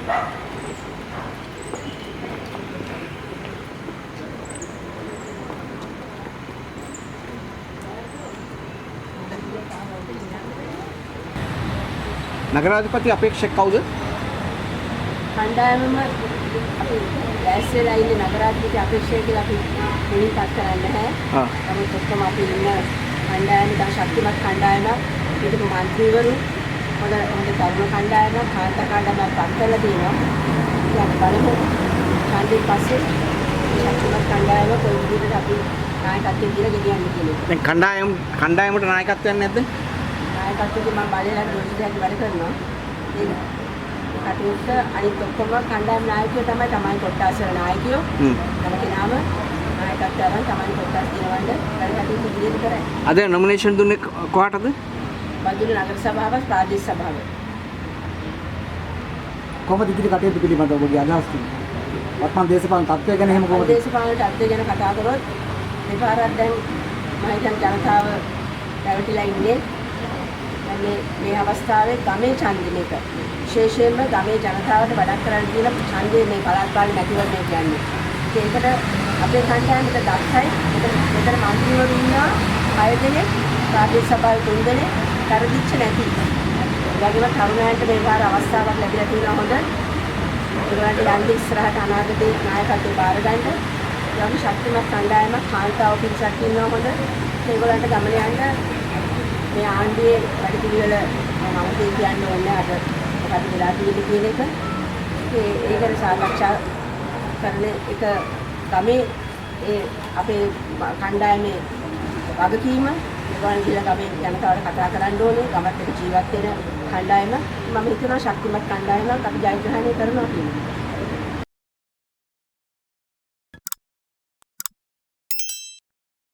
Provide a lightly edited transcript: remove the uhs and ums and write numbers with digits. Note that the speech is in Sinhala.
නගරාධිපති අපේක්ෂක කවුද? කණ්ඩායමම අපි දැස්සලා ඉන්නේ නගරාධිපති අපේක්ෂක කියලා අපි මුලින් පත් කරන්නේ නැහැ. නමුත් ඔක්කොම අපි ඉන්න කණ්ඩායම දැන් ශක්තිමත් කණ්ඩායමක්. ඒකම മന്ത്രിවරු හොඳ තරුණ කණ්ඩායමක් කාන්තා කණ්ඩායමක් පත් කරලා තියෙනවා. ඉතින් බලමු ඡන්දයෙන් පස්සේ ශක්තිමත් කණ්ඩායම කොයි විදිහට අපි නායකත්වයෙන් දීලා ගෙනියන්නේ කියන එක. දැන් කණ්ඩායමට නායකත්වයක් නැද්ද? නායකත්වයෙන් මම බලලා දොස්තරයෙක් වැඩ කරනවා. ඒක කටයුත්ත අනිත් ඔක්කොම කණ්ඩායම් නායකයෝ තමයි කොට්ටාසල නායකයෝ. තම කෙනාම නායකත්වයෙන් තමයි කොට්ටාස් දිනවන්න වැඩ කටයුතු ඉදිරියට කරන්නේ. අද නොමිනේෂන් දුන්නේ කොහාටද? බදුල්ල නගර සභාව ප්‍රාදේශ සභාව. කොහොමද ඉදිරි කටයුතු පිළිබඳව ඔබගේ අදහස් තියෙන්නේ? වර්තමාන දේශපාලන තත්ත්වය ගැන එහෙම කොහොමද? දේශපාලන තත්ත්වය ගැන කතා කරොත් දෙපාරක් දැන් මම හිතන්නේ ජනතාව රැවටිලා ඉන්නේ. මේ අවස්ථාවේ ගමේ ඡන්දෙක විශේෂයෙන්ම ගමේ ජනතාවට වැඩක් කරන්න කියලා ඡන්දේ මේ පළාත් පාලන මැතිවරණය කියන්නේ. ඒකට අපේ කණ්ඩායමට දක්ෂයි. මෙතන මන්ත්‍රීවරු ඉන්නවා 6 දෙනෙක්, ප්‍රාදේශ සභාවේ 3 දෙනෙක්, කරදිච්ච නැති. ඒ වගේම තරුණයන්ට මේ වාර අවස්ථාවක් ලැබිලා තියෙනවා හොඳ. ඒගොල්ලන්ට යන්නේ ඉස්සරහට අනාගතේ නායකත්වය බාර ගන්න. ඒ වගේ ශක්තිමත් කණ්ඩායමක් කාන්තාව පිරිසක් ඉන්නවා හොඳ. ඒගොල්ලන්ට ගමන යන්න මේ ආණ්ඩුවේ වැඩ පිළිවෙල මම කියන්න ඕනේ අද මොකද වෙලා තියෙන්නේ කියන එක. ඒකට සාකච්ඡා කරන එක ගමේ අපේ කණ්ඩායමේ වගකීම. ඒගොල්ලන් කියලා ගමේ ජනතාවට කතා කරන්න ඕනේ. ගමත් එක්ක ජීවත් වෙන කණ්ඩායම. මම හිතනවා ශක්තිමත් කණ්ඩායමක් අපි ජයග්‍රහණය කරනවා කියලා.